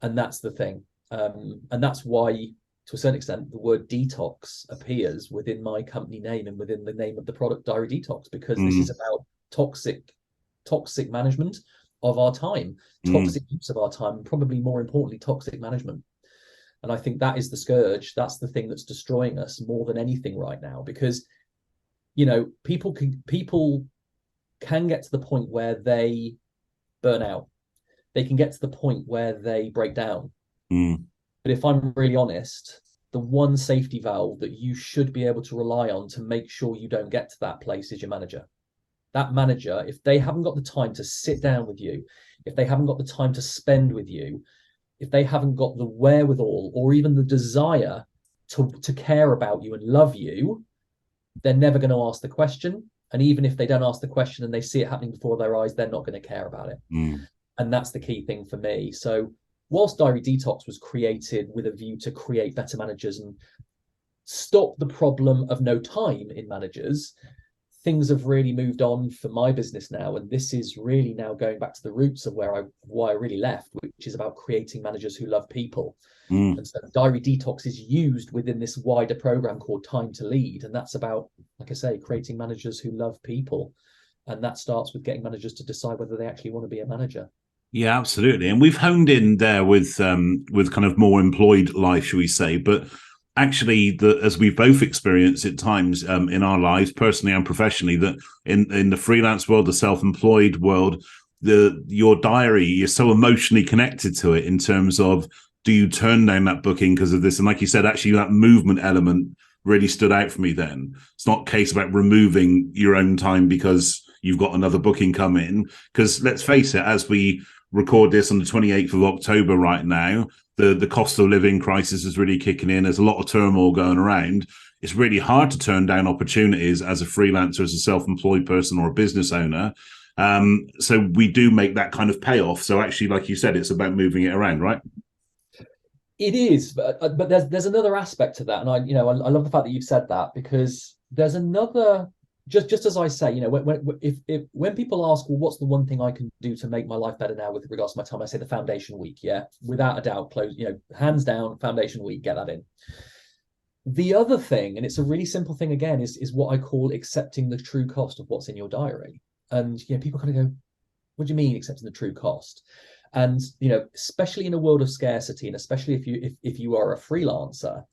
[SPEAKER 2] and that's the thing. And that's why, to a certain extent, the word detox appears within my company name and within the name of the product Diary Detox, because this is about toxic management of our time, toxic use of our time, and probably more importantly, toxic management. And I think that is the scourge. That's the thing that's destroying us more than anything right now, because, you know, people can get to the point where they burn out. They can get to the point where they break down. But if I'm really honest, the one safety valve that you should be able to rely on to make sure you don't get to that place is your manager. That manager, if they haven't got the time to sit down with you, if they haven't got the time to spend with you, if they haven't got the wherewithal or even the desire to care about you and love you, they're never going to ask the question. And even if they don't ask the question and they see it happening before their eyes, they're not going to care about it. And that's the key thing for me. So whilst Diary Detox was created with a view to create better managers and stop the problem of no time in managers, things have really moved on for my business now. And this is really now going back to the roots of why I really left, which is about creating managers who love people. And so Diary Detox is used within this wider program called Time to Lead. And that's about, like I say, creating managers who love people. And that starts with getting managers to decide whether they actually want to be a manager.
[SPEAKER 1] Yeah, absolutely. And we've honed in there with kind of more employed life, shall we say, but actually, as we've both experienced at times in our lives, personally and professionally, that in the freelance world, the self-employed world, your diary, you're so emotionally connected to it in terms of, do you turn down that booking because of this? And like you said, actually that movement element really stood out for me then. It's not a case about removing your own time because you've got another booking come in. Because let's face it, as we record this on the 28th of October right now, the cost of living crisis is really kicking in. There's a lot of turmoil going around. It's really hard to turn down opportunities as a freelancer, as a self-employed person or a business owner. So we do make that kind of payoff. So actually, like you said, it's about moving it around, right?
[SPEAKER 2] It is, but there's another aspect to that, and I love the fact that you've said that, because there's another. Just as I say, you know, when people ask, well, what's the one thing I can do to make my life better now with regards to my time, I say the foundation week. Yeah, without a doubt, hands down, foundation week, get that in. The other thing, and it's a really simple thing again, is what I call accepting the true cost of what's in your diary. And people kind of go, what do you mean accepting the true cost? And especially in a world of scarcity, and especially if you are a freelancer,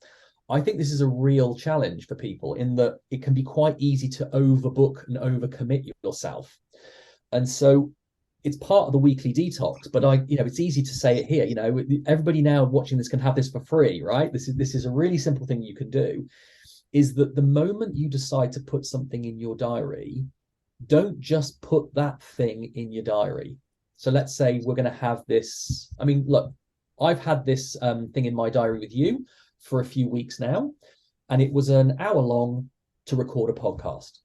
[SPEAKER 2] I think this is a real challenge for people, in that it can be quite easy to overbook and overcommit yourself. And so it's part of the weekly detox, but it's easy to say it here. Everybody now watching this can have this for free, right? This is a really simple thing you can do, is that the moment you decide to put something in your diary, don't just put that thing in your diary. So let's say we're going to have this. I mean, look, I've had this thing in my diary with you for a few weeks now, and it was an hour long to record a podcast.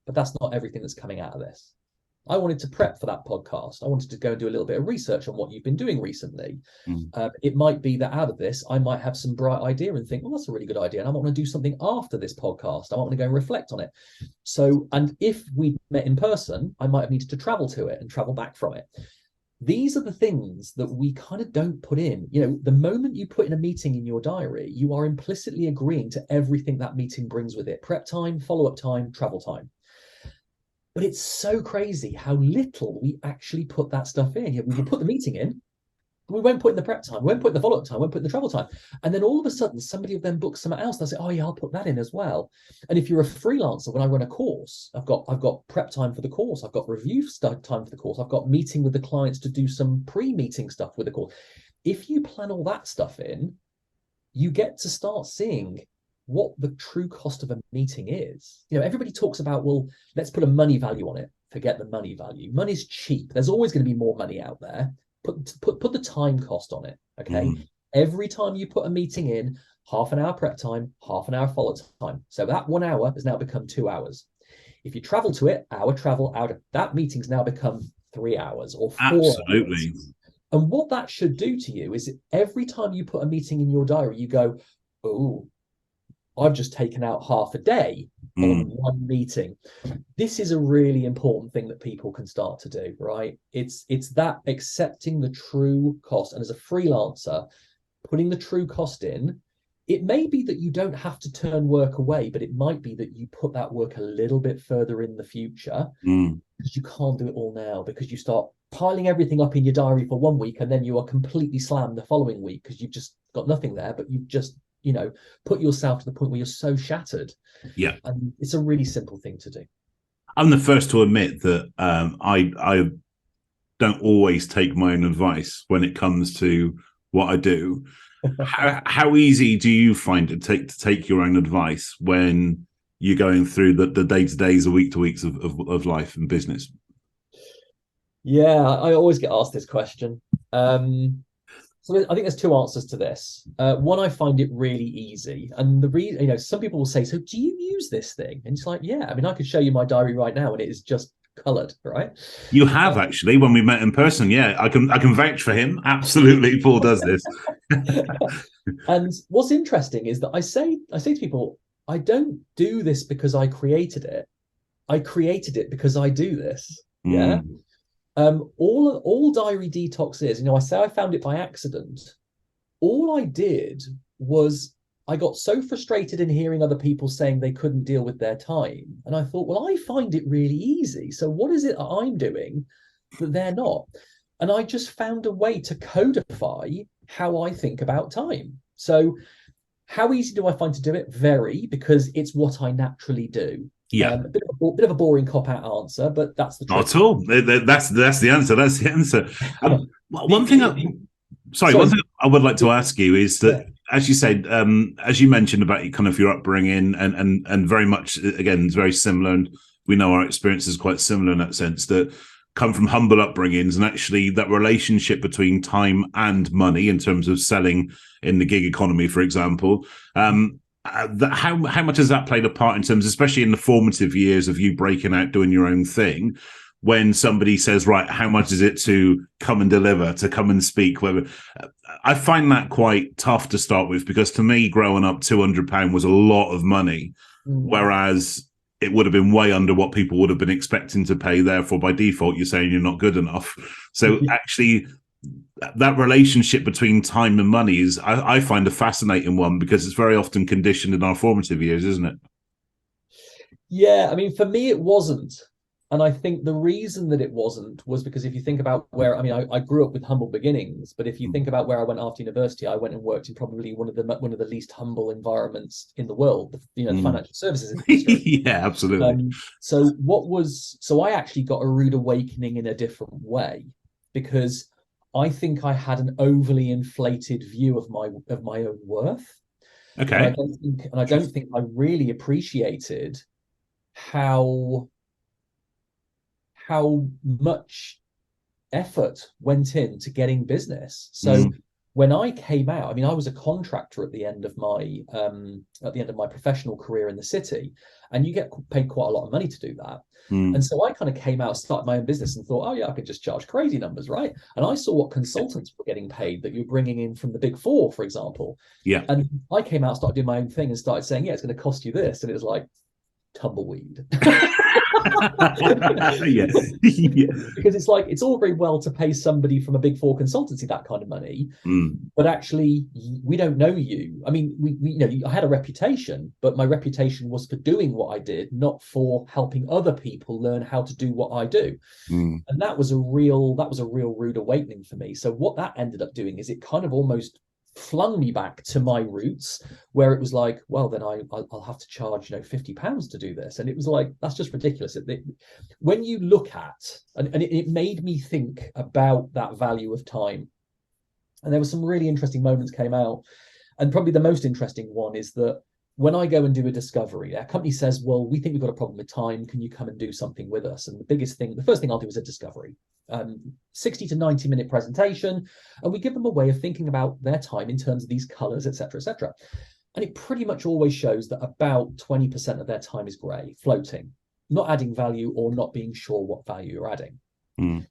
[SPEAKER 2] But that's not everything that's coming out of this. I wanted to prep for that podcast. I wanted to go and do a little bit of research on what you've been doing recently. It might be that out of this, I might have some bright idea and think, well, that's a really good idea. And I want to do something after this podcast. I want to go and reflect on it. So, and if we met in person, I might have needed to travel to it and travel back from it. These are the things that we kind of don't put in. The moment you put in a meeting in your diary, you are implicitly agreeing to everything that meeting brings with it: prep time, follow-up time, travel time. But it's so crazy how little we actually put that stuff in. We will put the meeting in, but we won't put in the prep time, we won't put in the follow-up time, we won't put in the travel time. And then all of a sudden, somebody will then book something else. They'll say, oh yeah, I'll put that in as well. And if you're a freelancer, when I run a course, I've got prep time for the course, I've got review time for the course, I've got meeting with the clients to do some pre-meeting stuff with the course. If you plan all that stuff in, you get to start seeing what the true cost of a meeting is. Everybody talks about, well, let's put a money value on it. Forget the money value. Money's cheap. There's always going to be more money out there. Put the time cost on it. Okay. Every time you put a meeting in, half an hour prep time, half an hour follow time. So that 1 hour has now become 2 hours. If you travel to it, hour travel out of that meeting's now become 3 hours or 4
[SPEAKER 1] Absolutely.
[SPEAKER 2] hours. And what that should do to you is every time you put a meeting in your diary, you go, oh, I've just taken out half a day on one meeting. This is a really important thing that people can start to do, right? It's that accepting the true cost. And as a freelancer, putting the true cost in it may be that you don't have to turn work away, but it might be that you put that work a little bit further in the future because you can't do it all now, because you start piling everything up in your diary for 1 week and then you are completely slammed the following week because you've just got nothing there, but you've just, put yourself to the point where you're so shattered.
[SPEAKER 1] Yeah.
[SPEAKER 2] And it's a really simple thing to do.
[SPEAKER 1] I'm the first to admit that I don't always take my own advice when it comes to what I do. How easy do you find it to take your own advice when you're going through the day-to-days or week-to-weeks of life and business?
[SPEAKER 2] Yeah, I always get asked this question. So I think there's two answers to this. One, I find it really easy. And the reason, some people will say, so do you use this thing? And it's like, yeah, I mean, I could show you my diary right now and it is just coloured, right?
[SPEAKER 1] You have actually, when we met in person. Yeah, I can vouch for him. Absolutely, Paul does this.
[SPEAKER 2] And what's interesting is that I say to people, I don't do this because I created it. I created it because I do this. Yeah. All Diary Detox is, I say I found it by accident. All I did was I got so frustrated in hearing other people saying they couldn't deal with their time. And I thought, well, I find it really easy. So what is it that I'm doing that they're not? And I just found a way to codify how I think about time. So how easy do I find to do it? Very, because it's what I naturally do.
[SPEAKER 1] Yeah.
[SPEAKER 2] A bit of a boring cop-out answer, but that's the truth.
[SPEAKER 1] Not at all. That's the answer. That's the answer. One thing I would like to ask you is that, as you said, as you mentioned about kind of your upbringing and very much, again, it's very similar, and we know our experience is quite similar in that sense, that come from humble upbringings, and actually that relationship between time and money in terms of selling in the gig economy, for example, how much has that played a part in terms, especially in the formative years of you breaking out, doing your own thing, when somebody says, right, how much is it to come and deliver, to come and speak? I find that quite tough to start with, because to me, growing up, £200 was a lot of money, whereas it would have been way under what people would have been expecting to pay. Therefore, by default, you're saying you're not good enough. So actually, that relationship between time and money is, I find, a fascinating one, because it's very often conditioned in our formative years, isn't it?
[SPEAKER 2] Yeah, I mean, for me, it wasn't. And I think the reason that it wasn't was because if you think about where, I grew up with humble beginnings, but if you think about where I went after university, I went and worked in probably one of the least humble environments in the world, the financial services industry.
[SPEAKER 1] Yeah, absolutely.
[SPEAKER 2] So I actually got a rude awakening in a different way, because I think I had an overly inflated view of my own worth.
[SPEAKER 1] Okay.
[SPEAKER 2] And I don't think I really appreciated how much effort went into getting business. So when I came out, I was a contractor at the end of my professional career in the city, and you get paid quite a lot of money to do that. And so I kind of came out, started my own business, and thought, oh yeah, I could just charge crazy numbers, right? And I saw what consultants were getting paid that you're bringing in from the Big Four, for example. Yeah. And I came out, started doing my own thing, and started saying, yeah, it's going to cost you this, and it was like tumbleweed.
[SPEAKER 1] Yes.
[SPEAKER 2] Because it's like, it's all very well to pay somebody from a Big Four consultancy that kind of money, but actually we don't know you. I mean, we I had a reputation, but my reputation was for doing what I did, not for helping other people learn how to do what I do. And that was a real rude awakening for me. So what that ended up doing is it kind of almost flung me back to my roots, where it was like, well, then I'll have to charge £50 to do this, and it was like, that's just ridiculous. When you look at, and it made me think about that value of time, and there were some really interesting moments came out, and probably the most interesting one is that when I go and do a discovery, a company says, well, we think we've got a problem with time, can you come and do something with us? And the first thing I'll do is a discovery, 60 to 90 minute presentation, and we give them a way of thinking about their time in terms of these colors, etc., etc. And it pretty much always shows that about 20% of their time is gray, floating, not adding value or not being sure what value you're adding. And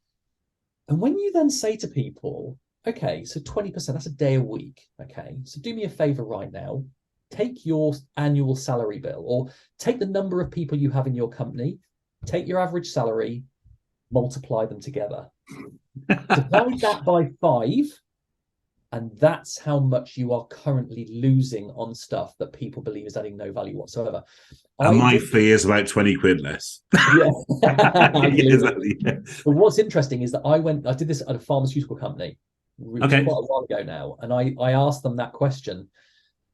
[SPEAKER 2] when you then say to people, okay, so 20%, that's a day a week. Okay, so do me a favor right now, take your annual salary bill, or take the number of people you have in your company, take your average salary, multiply them together, divide that by 5, And that's how much you are currently losing on stuff that people believe is adding no value whatsoever.
[SPEAKER 1] And my fee is about 20 quid less.
[SPEAKER 2] Yeah,
[SPEAKER 1] exactly.
[SPEAKER 2] But what's interesting is that I did this at a pharmaceutical company quite a while ago now, and I asked them that question,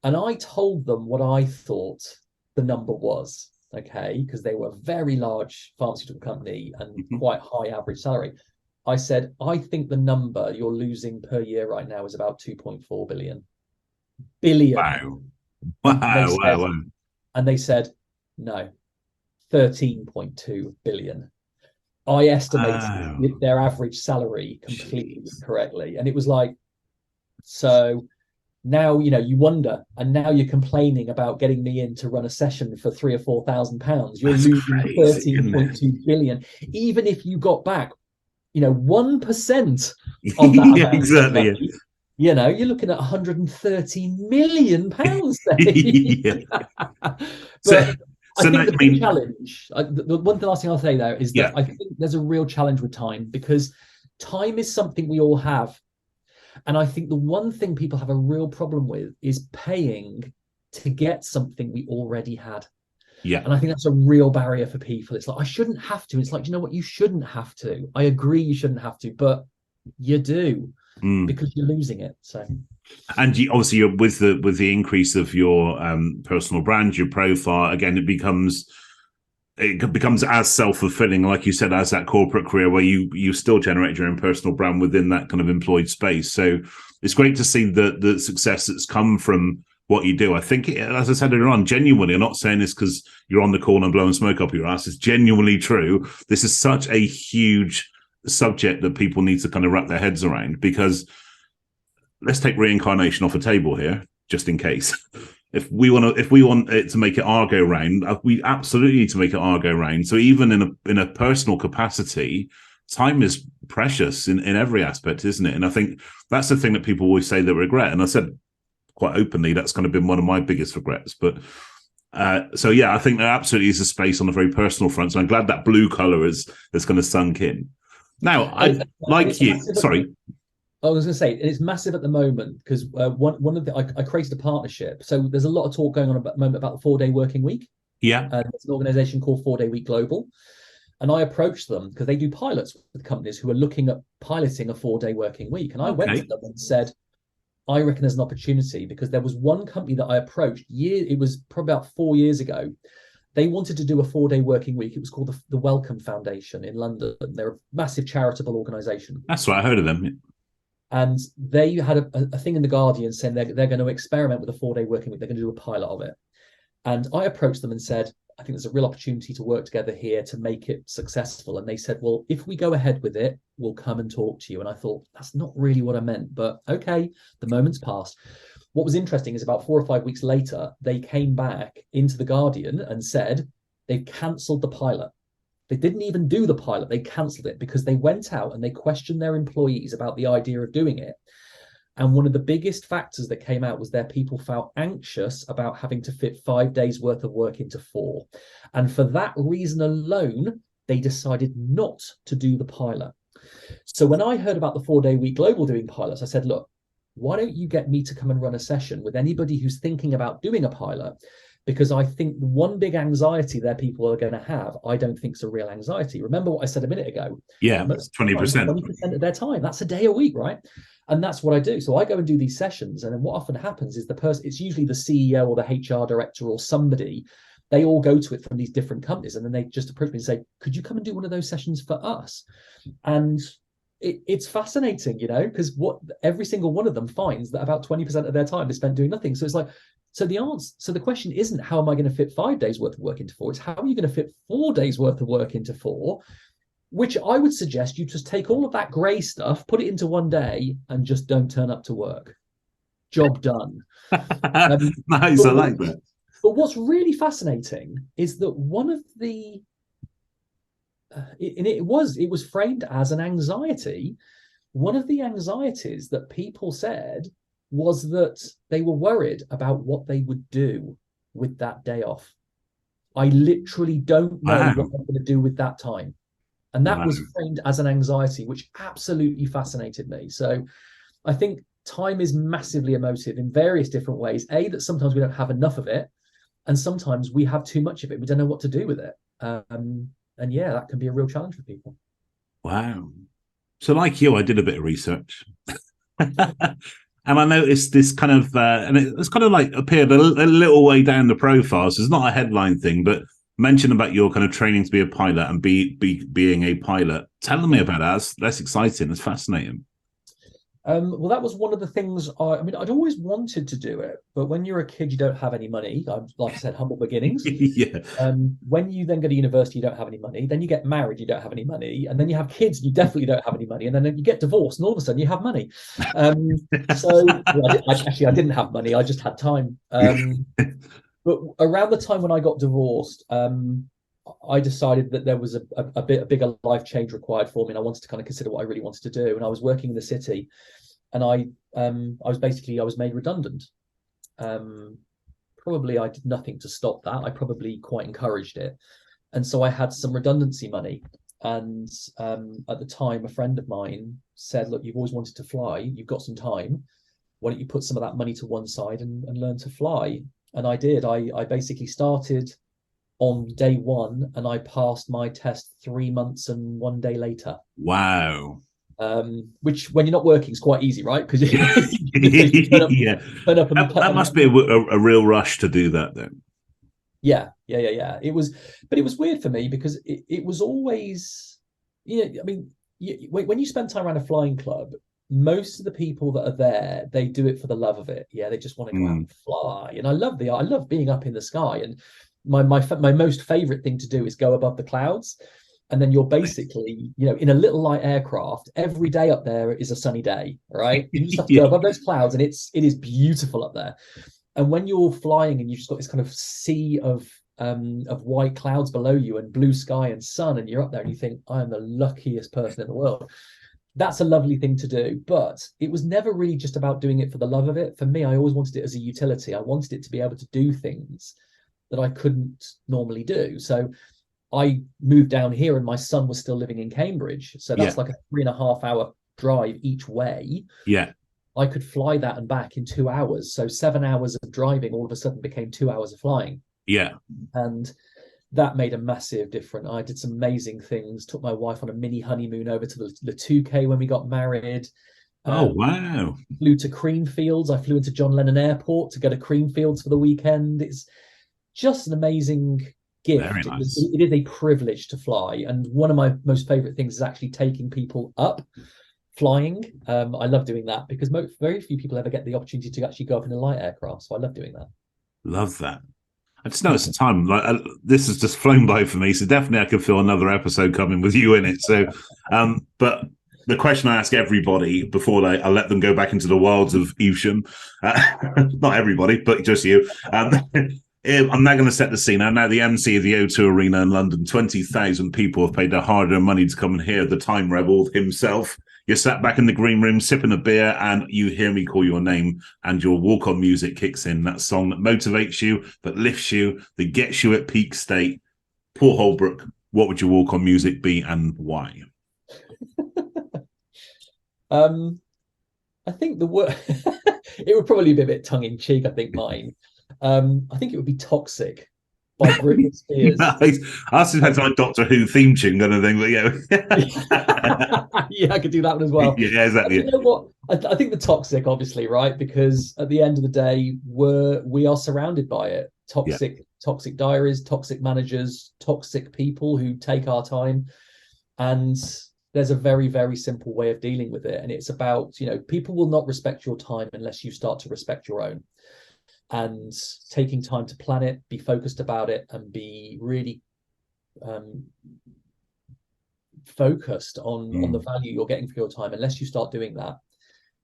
[SPEAKER 2] and I told them what I thought the number was, okay, because they were a very large pharmaceutical company and quite high average salary. I said, I think the number you're losing per year right now is about 2.4 billion.
[SPEAKER 1] Wow.
[SPEAKER 2] And they said, no, 13.2 billion. I estimated their average salary completely correctly. And it was like, so now, you wonder, and now you're complaining about getting me in to run a session for £3,000 or £4,000. You're losing 13.2 billion. Even if you got back 1% of that.
[SPEAKER 1] Yeah, exactly.
[SPEAKER 2] Money, you're looking at 130 million pounds. I think the big challenge, the one last thing I'll say there is that I think there's a real challenge with time, because time is something we all have. And I think the one thing people have a real problem with is paying to get something we already had.
[SPEAKER 1] Yeah.
[SPEAKER 2] And I think that's a real barrier for people. It's like, I shouldn't have to. It's like, you know what? You shouldn't have to. I agree you shouldn't have to, but you do because you're losing it. So,
[SPEAKER 1] and obviously you're with the increase of your personal brand, your profile, again, it becomes as self-fulfilling, like you said, as that corporate career where you still generate your own personal brand within that kind of employed space. So it's great to see the success that's come from what you do. I think, as I said earlier on, genuinely, I'm not saying this because you're on the call and blowing smoke up your ass. It's genuinely true. This is such a huge subject that people need to kind of wrap their heads around, because let's take reincarnation off the table here, just in case. If we want it to make it our go round, we absolutely need to make it our go round. So even in a personal capacity, time is precious in every aspect, isn't it? And I think that's the thing that people always say they regret. And I said quite openly, that's kind of been one of my biggest regrets. But so yeah, I think there absolutely is a space on a very personal front. So I'm glad that blue color is kind of sunk in. Now, I
[SPEAKER 2] was going to say, it's massive at the moment because one of I created a partnership. So there's a lot of talk going on at the moment about the 4-day working week.
[SPEAKER 1] Yeah,
[SPEAKER 2] there's an organization called 4-Day Week Global. And I approached them because they do pilots with companies who are looking at piloting a 4-day working week. And I went to them and said, I reckon there's an opportunity, because there was one company that I approached it was probably about 4 years ago. They wanted to do a 4-day working week. It was called the Wellcome Foundation in London. They're a massive charitable organization.
[SPEAKER 1] That's right, I heard of them.
[SPEAKER 2] And they had a thing in the Guardian saying they're going to experiment with a 4-day working week. They're going to do a pilot of it. And I approached them and said, I think there's a real opportunity to work together here to make it successful. And they said, well, if we go ahead with it, we'll come and talk to you. And I thought, that's not really what I meant, but okay, the moment's passed. What was interesting is about 4 or 5 weeks later, they came back into the Guardian and said they've cancelled the pilot. They didn't even do the pilot. They cancelled it because they went out and they questioned their employees about the idea of doing it. And one of the biggest factors that came out was their people felt anxious about having to fit 5 days worth of work into 4. And for that reason alone, they decided not to do the pilot. So when I heard about the 4-Day Week Global doing pilots, I said, look, why don't you get me to come and run a session with anybody who's thinking about doing a pilot? Because I think the one big anxiety their people are going to have, I don't think is a real anxiety. Remember what I said a minute ago?
[SPEAKER 1] Yeah, that's 20%.
[SPEAKER 2] 20% of their time. That's a day a week, right? And that's what I do. So I go and do these sessions. And then what often happens is it's usually the CEO or the HR director or somebody, they all go to it from these different companies. And then they just approach me and say, could you come and do one of those sessions for us? And it's fascinating, because what every single one of them finds that about 20% of their time is spent doing nothing. So it's like, so the question isn't how am I going to fit 5 days worth of work into 4? It's how are you going to fit 4 days worth of work into 4? Which I would suggest you just take all of that grey stuff, put it into one day, and just don't turn up to work. Job done.
[SPEAKER 1] Nice, I like that.
[SPEAKER 2] But what's really fascinating is that one of the it was framed as an anxiety. One of the anxieties that people said was that they were worried about what they would do with that day off. I literally don't know what I'm going to do with that time. And that was framed as an anxiety, which absolutely fascinated me. So I think time is massively emotive in various different ways. That sometimes we don't have enough of it, and sometimes we have too much of it. We don't know what to do with it. And yeah, that can be a real challenge for people.
[SPEAKER 1] Wow. So like you, I did a bit of research. And I noticed this kind of, and it's kind of like appeared a little way down the profile. So it's not a headline thing, but mention about your kind of training to be a pilot and being a pilot. Tell me about that. That's exciting. It's fascinating.
[SPEAKER 2] Well, that was one of the things I'd always wanted to do it, but when you're a kid, you don't have any money. Like I said, humble beginnings.
[SPEAKER 1] Yeah.
[SPEAKER 2] When you then go to university, you don't have any money. Then you get married, you don't have any money, and then you have kids, you definitely don't have any money, and then you get divorced, and all of a sudden you have money. I didn't have money. I just had time. But around the time when I got divorced, I decided that there was a bigger life change required for me, and I wanted to kind of consider what I really wanted to do. And I was working in the city, and I was made redundant. Probably I did nothing to stop that. I probably quite encouraged it, and so I had some redundancy money. And at the time, a friend of mine said, "Look, you've always wanted to fly. You've got some time. Why don't you put some of that money to one side and learn to fly?" And I did. I basically started on day one, and I passed my test 3 months and 1 day later.
[SPEAKER 1] Wow.
[SPEAKER 2] Which, when you're not working, is quite easy, right? Because
[SPEAKER 1] Yeah, that must be a real rush to do that, then.
[SPEAKER 2] Yeah. It was, but it was weird for me because it was always, when you spend time around a flying club, most of the people that are there, they do it for the love of it. Yeah, they just want to go out and fly. And I love being up in the sky. And my most favorite thing to do is go above the clouds, and then you're basically in a little light aircraft. Every day up there is a sunny day, right? You just have to go above those clouds, and it is beautiful up there. And when you're flying and you've just got this kind of sea of white clouds below you and blue sky and sun, and you're up there and you think, I am the luckiest person in the world. That's a lovely thing to do, but it was never really just about doing it for the love of it. For me, I always wanted it as a utility. I wanted it to be able to do things that I couldn't normally do. So I moved down here, and my son was still living in Cambridge. So that's like a 3.5 hour drive each way.
[SPEAKER 1] Yeah.
[SPEAKER 2] I could fly that and back in 2 hours. So 7 hours of driving all of a sudden became 2 hours of flying.
[SPEAKER 1] Yeah.
[SPEAKER 2] And that made a massive difference. I did some amazing things. Took my wife on a mini honeymoon over to the 2K when we got married.
[SPEAKER 1] Oh, wow.
[SPEAKER 2] Flew to Creamfields. I flew into John Lennon Airport to go to Creamfields for the weekend. It's just an amazing gift.
[SPEAKER 1] Very nice.
[SPEAKER 2] It is a privilege to fly. And one of my most favorite things is actually taking people up flying. I love doing that because very few people ever get the opportunity to actually go up in a light aircraft. So I love doing that.
[SPEAKER 1] Love that. I just noticed the time. This has just flown by for me. So definitely I could feel another episode coming with you in it. So, but the question I ask everybody before I let them go back into the wilds of Evesham, not everybody, but just you. I'm now going to set the scene. I'm now the MC of the O2 Arena in London. 20,000 people have paid their hard-earned money to come and hear the Time Rebel himself. You're sat back in the green room sipping a beer, and you hear me call your name, and your walk-on music kicks in. That song that motivates you, that lifts you, that gets you at peak state. Paul Holbrook, what would your walk-on music be, and why?
[SPEAKER 2] I think the word it would probably be a bit tongue-in-cheek. I think mine. I think it would be Toxic by Britney Spears.
[SPEAKER 1] Nice. I was just like Doctor Who theme tune kind of thing, but yeah.
[SPEAKER 2] Yeah, I could do that one as well.
[SPEAKER 1] Yeah, exactly.
[SPEAKER 2] You know what? I think the Toxic, obviously, right? Because at the end of the day, we are surrounded by it. Toxic diaries, toxic managers, toxic people who take our time. And there's a very, very simple way of dealing with it. And it's about, people will not respect your time unless you start to respect your own. And taking time to plan it, be focused about it, and be really focused on the value you're getting for your time. Unless you start doing that,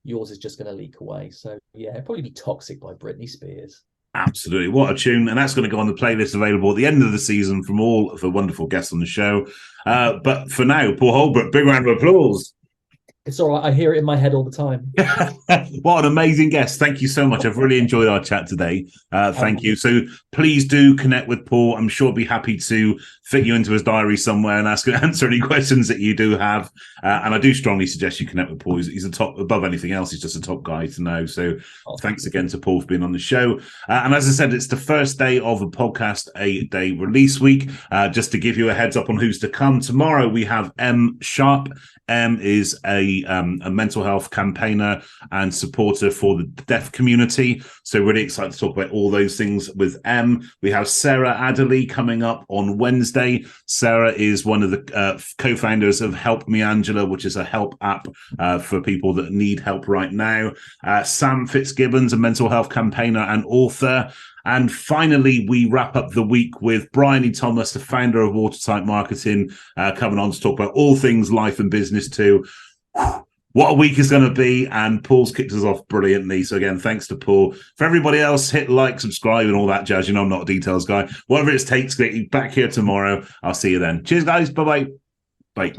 [SPEAKER 2] yours is just going to leak away. So yeah, it'd probably be Toxic by Britney Spears.
[SPEAKER 1] Absolutely. What a tune. And that's going to go on the playlist available at the end of the season from all of the wonderful guests on the show. But for now, Paul Holbrook, big round of applause.
[SPEAKER 2] It's all right. I hear it in my head all the time.
[SPEAKER 1] What an amazing guest. Thank you so much. I've really enjoyed our chat today. Thank you. So please do connect with Paul. I'm sure he'll be happy to fit you into his diary somewhere and answer any questions that you do have. And I do strongly suggest you connect with Paul. He's a top, above anything else, he's just a top guy to know. So thanks again to Paul for being on the show. And as I said, it's the first day of a podcast 8-day release week. Just to give you a heads up on who's to come, tomorrow we have M Sharp. M is a mental health campaigner and supporter for the deaf community. So really excited to talk about all those things with M. We have Sarah Adderley coming up on Wednesday. Sarah is one of the co-founders of Help Me Angela, which is a help app for people that need help right now. Sam Fitzgibbons, a mental health campaigner and author. And finally, we wrap up the week with Bryony Thomas, the founder of Watertight Marketing, coming on to talk about all things life and business too. What a week is going to be, and Paul's kicked us off brilliantly. So again, thanks to Paul. For everybody else, hit like, subscribe, and all that jazz. You know I'm not a details guy. Whatever it takes to get you back here tomorrow. I'll see you then. Cheers, guys. Bye-bye. Bye.